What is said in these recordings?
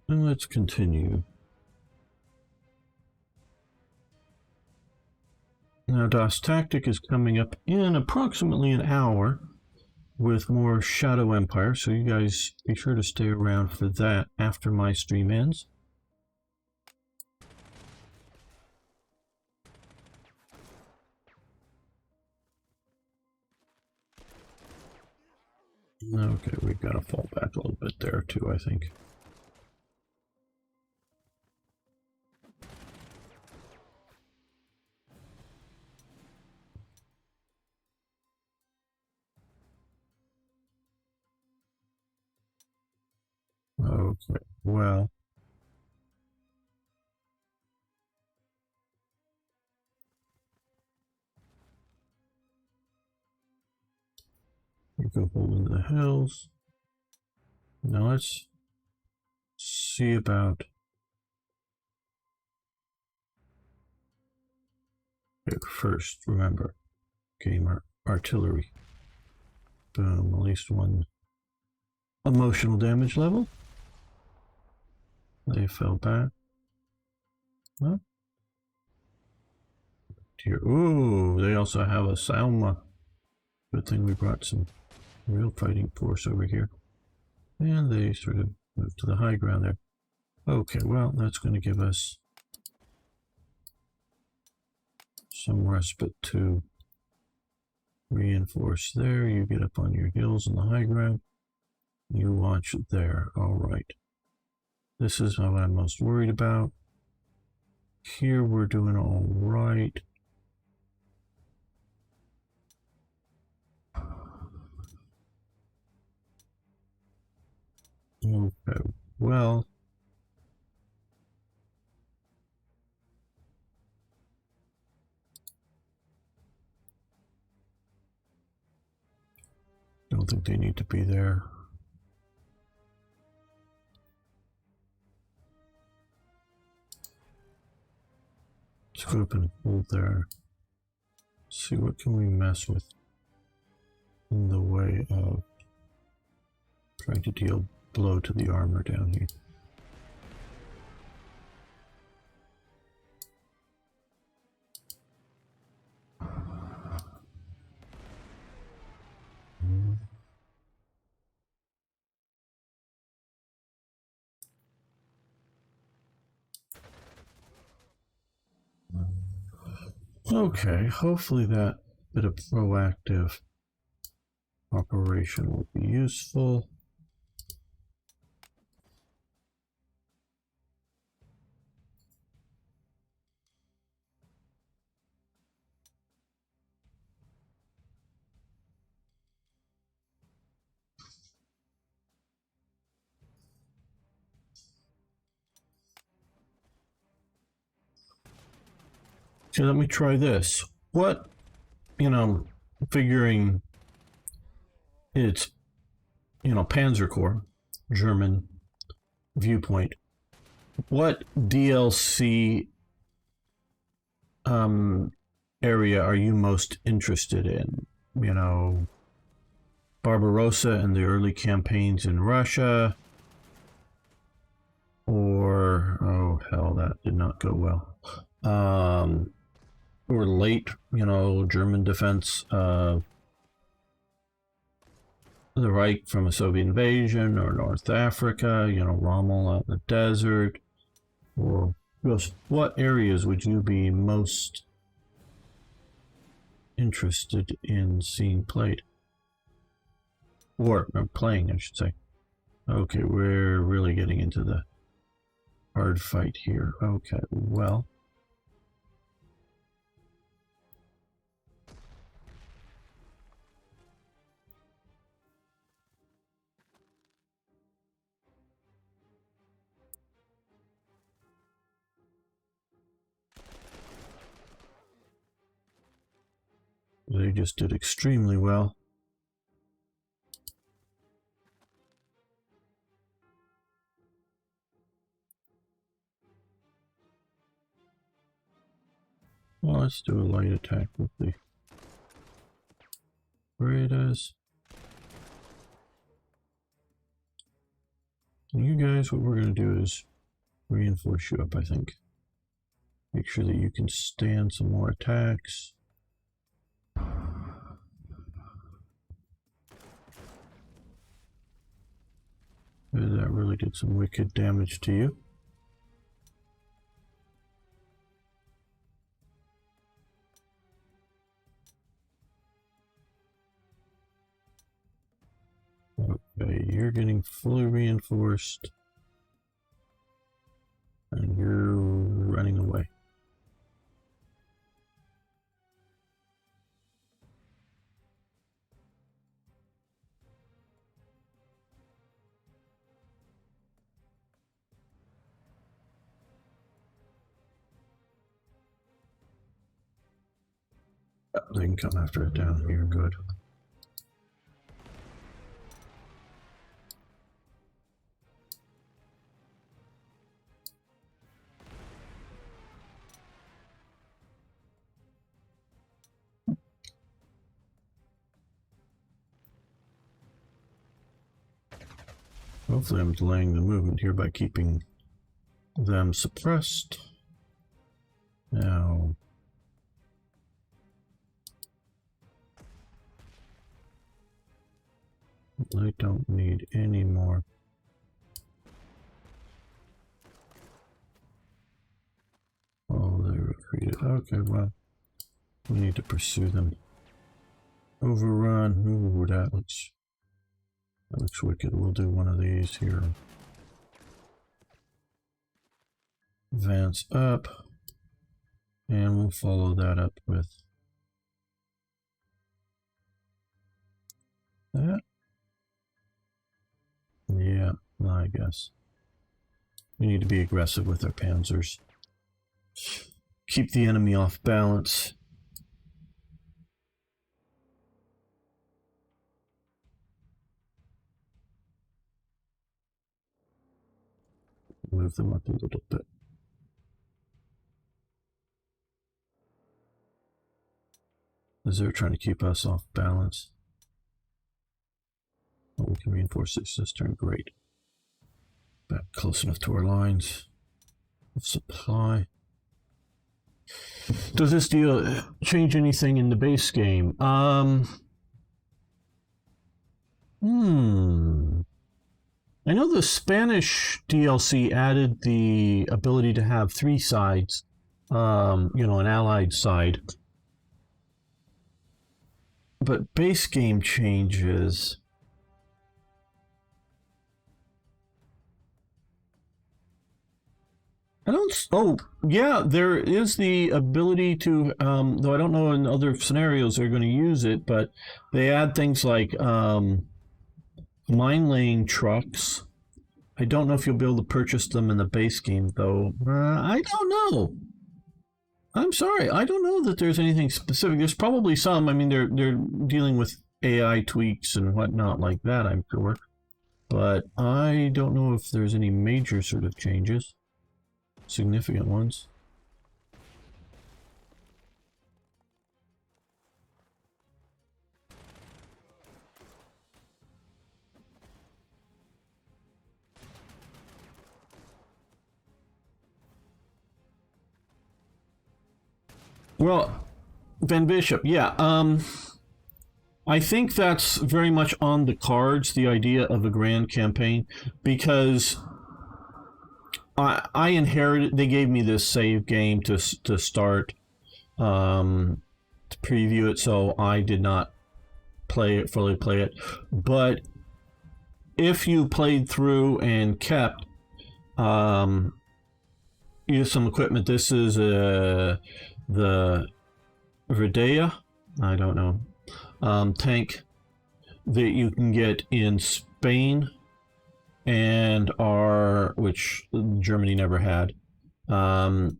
And let's continue. Now, Das Tactic is coming up in approximately an hour with more Shadow Empire, so you guys be sure to stay around for that after my stream ends. Okay, we've got to fall back a little bit there too, I think. Okay, well. We go hold in the hills. Now let's see about. Okay, first, remember, getting our artillery. Boom, at least one emotional damage level. They fell back. Huh? Dear. Ooh, they also have a Salma. Good thing we brought some real fighting force over here. And they sort of moved to the high ground there. Okay, well, that's going to give us some respite to reinforce there. You get up on your heels in the high ground. You watch there. All right. This is what I'm most worried about. Here we're doing all right. Okay, well. Don't think they need to be there. Let's go up and hold there. See what can we mess with in the way of trying to deal blow to the armor down here. Okay, hopefully that bit of proactive operation will be useful. So let me try this. What, figuring it's, Panzer Corps, German viewpoint, what DLC area are you most interested in? Barbarossa and the early campaigns in Russia, or, oh hell, that did not go well. Or late, German defense of the Reich from a Soviet invasion, or North Africa, Rommel out in the desert, or what areas would you be most interested in seeing played? Or playing, I should say. Okay, we're really getting into the hard fight here. Okay, well. They just did extremely well. Well, let's do a light attack with the Raiders. You guys, what we're going to do is reinforce you up, I think. Make sure that you can stand some more attacks. That really did some wicked damage to you. Okay, you're getting fully reinforced. And you're running away. They can come after it down here, good. Hopefully I'm delaying the movement here by keeping them suppressed. Now, I don't need any more. Oh, they retreated. Okay, well, we need to pursue them. Overrun. Ooh, that looks wicked. We'll do one of these here. Advance up. And we'll follow that up with that. Yeah, I guess. We need to be aggressive with our panzers. Keep the enemy off balance. Move them up a little bit. As they're trying to keep us off balance. Oh, we can reinforce this cistern. Great. Back close enough to our lines of supply. Does this deal change anything in the base game? I know the Spanish DLC added the ability to have 3 sides, you know, an allied side. But base game changes. I don't. Oh, yeah, there is the ability to. Though I don't know in other scenarios they're going to use it, but they add things like mine laying trucks. I don't know if you'll be able to purchase them in the base game, though. I don't know. I'm sorry, I don't know that there's anything specific. There's probably some. I mean, they're dealing with AI tweaks and whatnot like that, I'm sure. But I don't know if there's any major sort of changes. Significant ones. Well, Van Bishop, yeah. I think that's very much on the cards, the idea of a grand campaign, because I inherited. They gave me this save game to start, to preview it, so I did not fully play it. But if you played through and kept, use some equipment. This is the Verdea, I don't know, tank that you can get in Spain and which Germany never had. And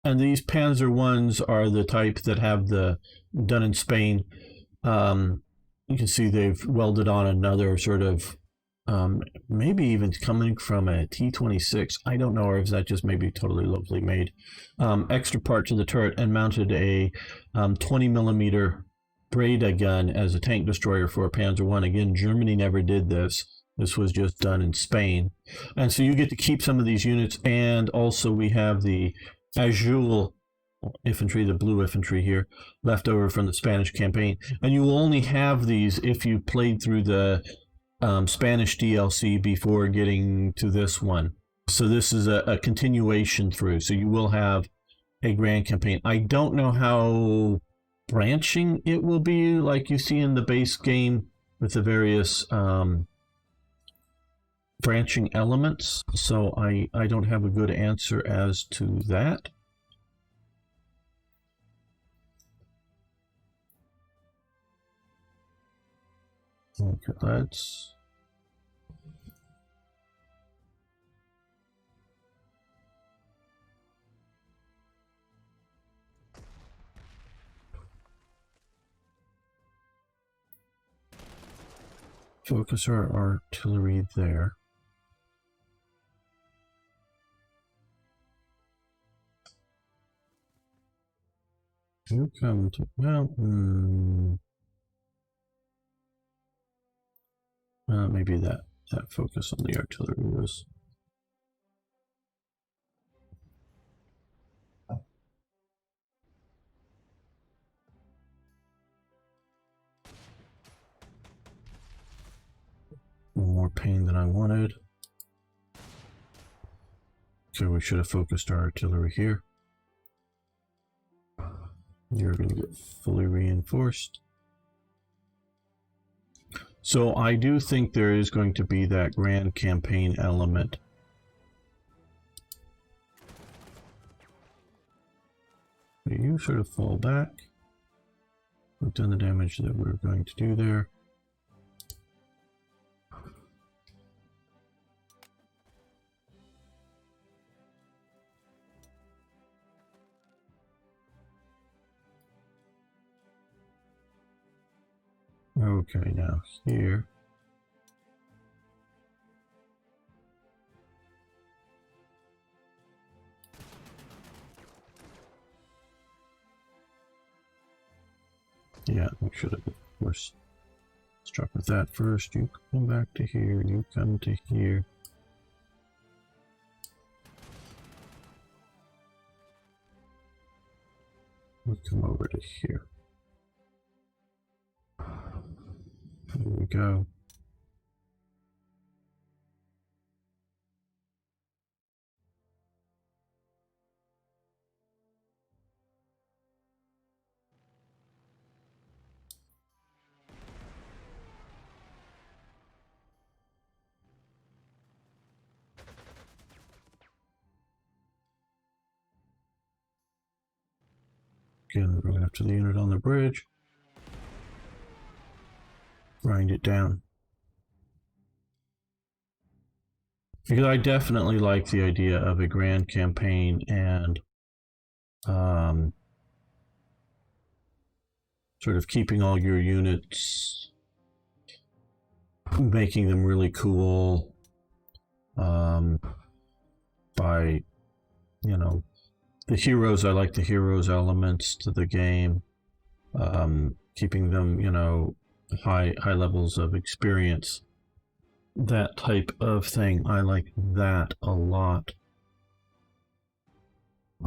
these Panzer ones are the type that have done in Spain. You can see they've welded on another sort of, maybe even coming from a T-26. I don't know, or is that just maybe totally locally made? Extra part to the turret, and mounted a 20 millimeter Breda gun as a tank destroyer for a Panzer I. Again, Germany never did this. This was just done in Spain. And so you get to keep some of these units, and also we have the Azul infantry, the blue infantry here, left over from the Spanish campaign. And you will only have these if you played through the Spanish DLC before getting to this one. So this is a continuation through. So you will have a grand campaign. I don't know how branching it will be like you see in the base game with the various branching elements. So I don't have a good answer as to that. Okay, let's... focus our artillery there. You come to... well, maybe that focus on the artillery was... more pain than I wanted. So we should have focused our artillery here. You're going to get fully reinforced. So I do think there is going to be that grand campaign element. You sort of fall back. We've done the damage that we're going to do there. Okay, now here. Yeah, we should have, of course, struck with that first. You come back to here, you come to here. We come over to here. There we go. Again, we're going after the unit on the bridge. Grind it down. Because I definitely like the idea of a grand campaign and sort of keeping all your units, making them really cool by, you know, the heroes. I like the heroes elements to the game, keeping them, you know, high levels of experience. That type of thing, I like that a lot.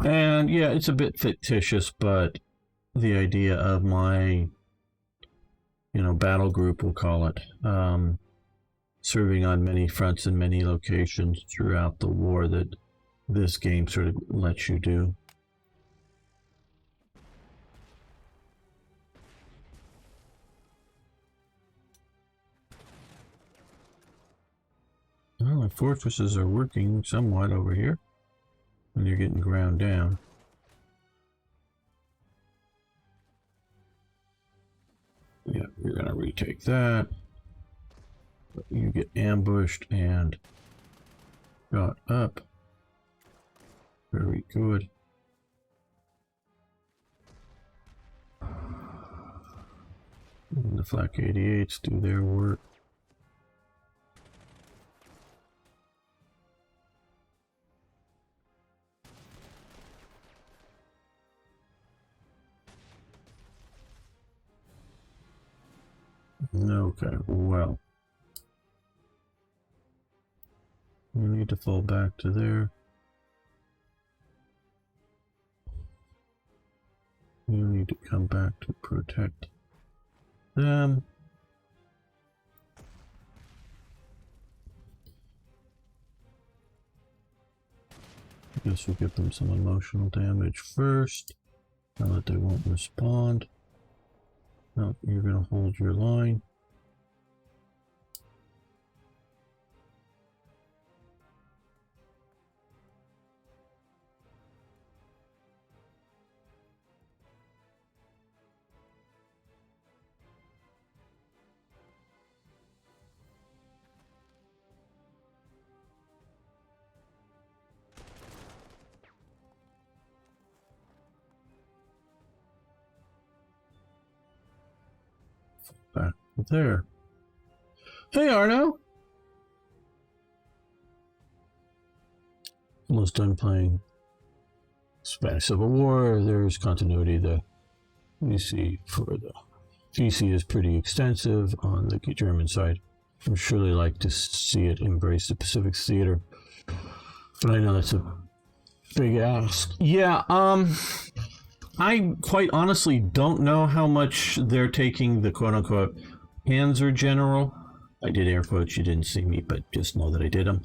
And yeah, it's a bit fictitious, but the idea of my, you know, battle group, we'll call it, serving on many fronts and many locations throughout the war that this game sort of lets you do. Well, the fortresses are working somewhat over here, and you're getting ground down. Yeah, you're going to retake that. But you get ambushed and got up. Very good. And the Flak 88s do their work. Okay, well. We need to fall back to there. You need to come back to protect them. I guess we'll give them some emotional damage first. Now that they won't respond. No, you're going to hold your line. Back there. Hey, Arno! Almost done playing Spanish Civil War. There's continuity. The PC for the GC is pretty extensive on the German side. I'm sure they like to see it embrace the Pacific theater, but I know that's a big ask. Yeah, I quite honestly don't know how much they're taking the quote-unquote Panzer General. I did air quotes, you didn't see me, but just know that I did them.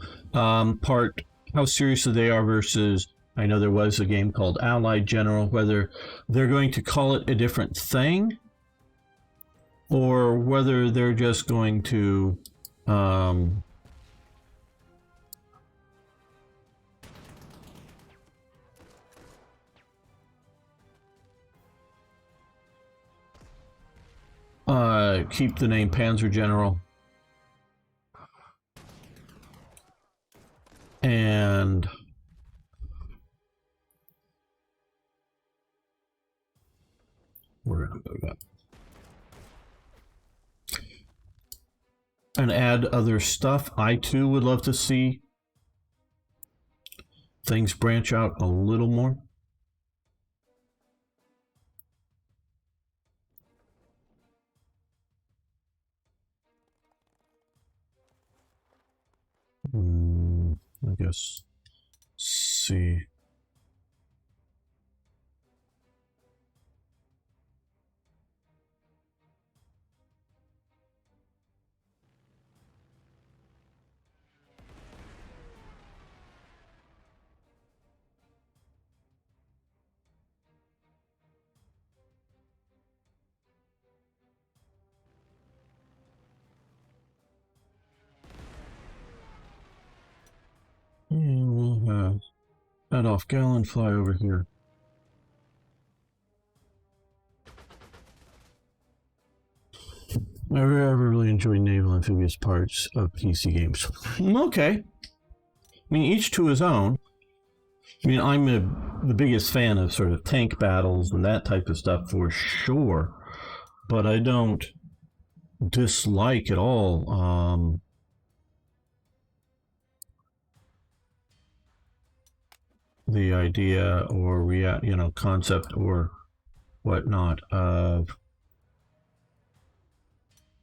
Part, how serious they are versus, I know there was a game called Allied General, whether they're going to call it a different thing, or whether they're just going to keep the name Panzer General. And we're going to move up. And add other stuff. I too would love to see things branch out a little more. I guess see. And we'll have Adolf Gallen fly over here. I really enjoy naval amphibious parts of PC games. Okay. I mean, each to his own. I mean, I'm the biggest fan of sort of tank battles and that type of stuff for sure. But I don't dislike at all the idea or concept or whatnot of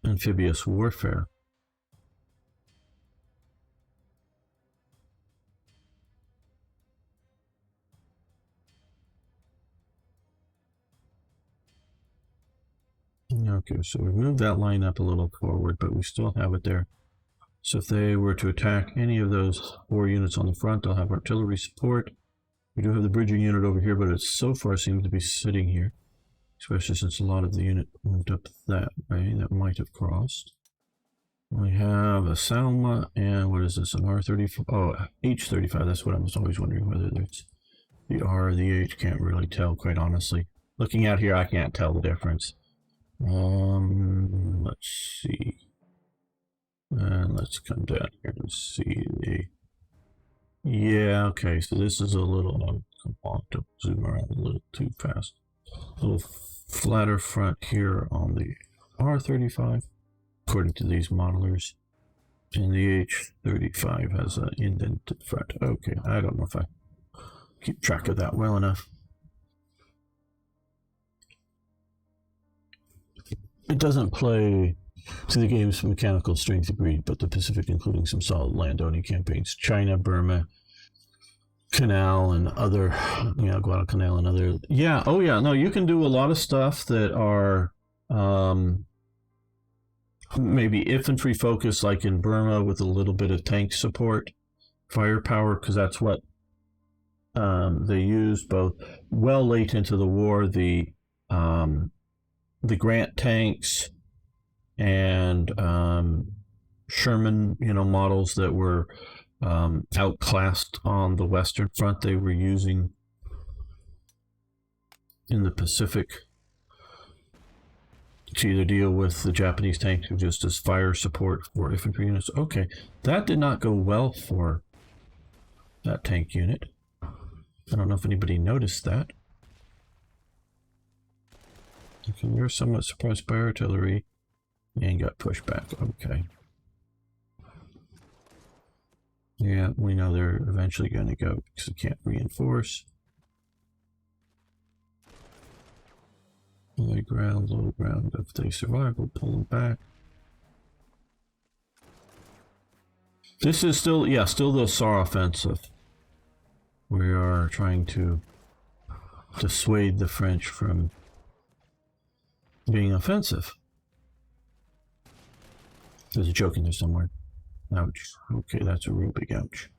amphibious warfare. Okay, so we moved that line up a little forward, but we still have it there. So if they were to attack any of those 4 units on the front, they'll have artillery support. We do have the bridging unit over here, but it so far seems to be sitting here, especially since a lot of the unit moved up that way. That might have crossed. We have a Salma, and what is this, an R35? Oh, H35, that's what I was always wondering, whether it's the R or the H. Can't really tell, quite honestly. Looking out here, I can't tell the difference. Let's see. And let's come down here and see the... Yeah, okay, so this is a little... Come on, to zoom around a little too fast. A little flatter front here on the R35, according to these modelers. And the H35 has an indented front. Okay, I don't know if I keep track of that well enough. It doesn't play to the game's mechanical strength agreed, but the Pacific, including some solid land-owning campaigns, China, Burma, Canal, and other, Guadalcanal and other. Yeah, oh yeah, no, you can do a lot of stuff that are maybe infantry focused, like in Burma, with a little bit of tank support, firepower, because that's what they used both well late into the war. The Grant tanks and Sherman, models that were outclassed on the Western Front, they were using in the Pacific to either deal with the Japanese tanks or just as fire support for infantry units. Okay, that did not go well for that tank unit. I don't know if anybody noticed that. Okay, we were somewhat suppressed by artillery and got pushed back. Okay. Yeah, we know they're eventually going to go because they can't reinforce. High ground, low ground. If they survive, we'll pull them back. This is still the Saar offensive. We are trying to dissuade the French from being offensive. There's a joke in there somewhere. Ouch. Okay, that's a real big ouch.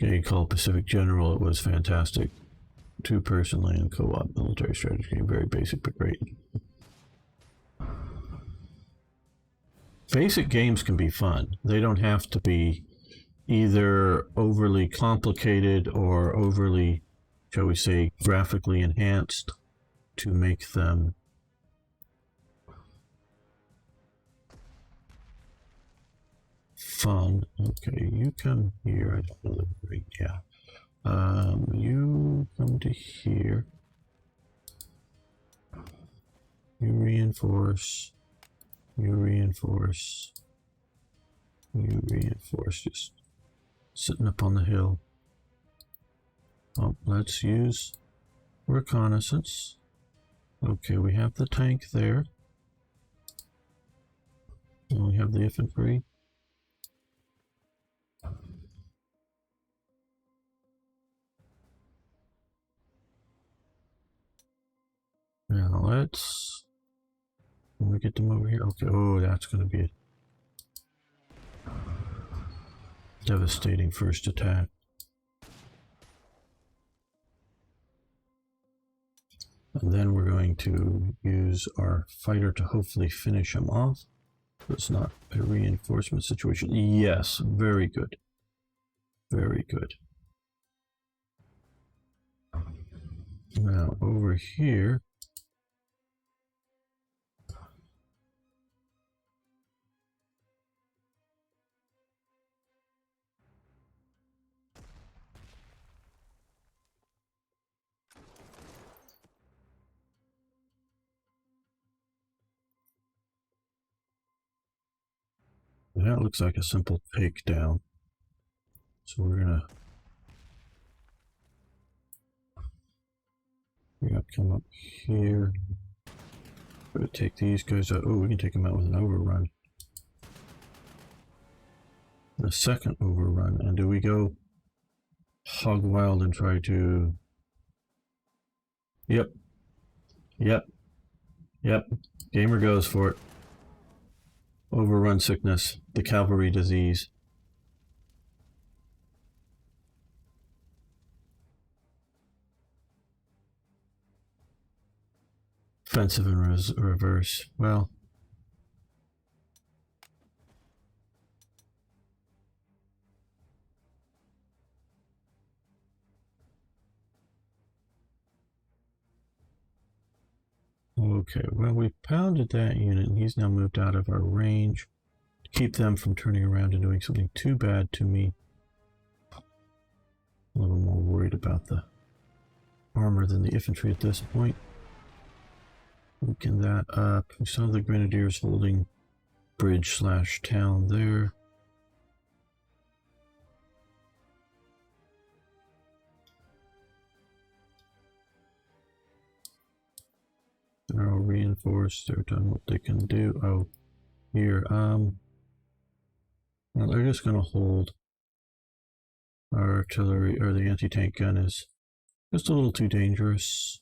Okay, called Pacific General. It was fantastic. Two-person land co-op military strategy. Very basic, but great. Basic games can be fun. They don't have to be either overly complicated or overly, shall we say, graphically enhanced to make them fun. Okay, you come here. I don't know the rate. Yeah. You come to here. You reinforce. You reinforce. You reinforce. Just sitting up on the hill. Oh, let's use reconnaissance. Okay, we have the tank there. And we have the infantry. Now let's, when we get them over here, okay, oh, that's going to be a devastating first attack. And then we're going to use our fighter to hopefully finish him off. It's not a reinforcement situation. Yes, very good. Very good. Now over here, that looks like a simple takedown. So we're gonna come up here. We're gonna take these guys out. Oh, we can take them out with an overrun. The second overrun. And do we go hog wild and try to... Yep. Yep. Yep. Gamer goes for it. Overrun sickness. The cavalry disease. Offensive and reverse. Well... Okay, well, we pounded that unit, and he's now moved out of our range to keep them from turning around and doing something too bad to me. A little more worried about the armor than the infantry at this point. Weaken that up. We saw the grenadiers holding bridge/town there. They're all reinforced. They're done what they can do. Oh, here. Well, they're just going to hold. Our artillery, or the anti-tank gun, is just a little too dangerous.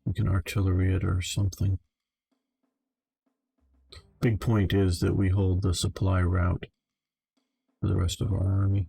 We can artillery it or something. Big point is that we hold the supply route for the rest of our army.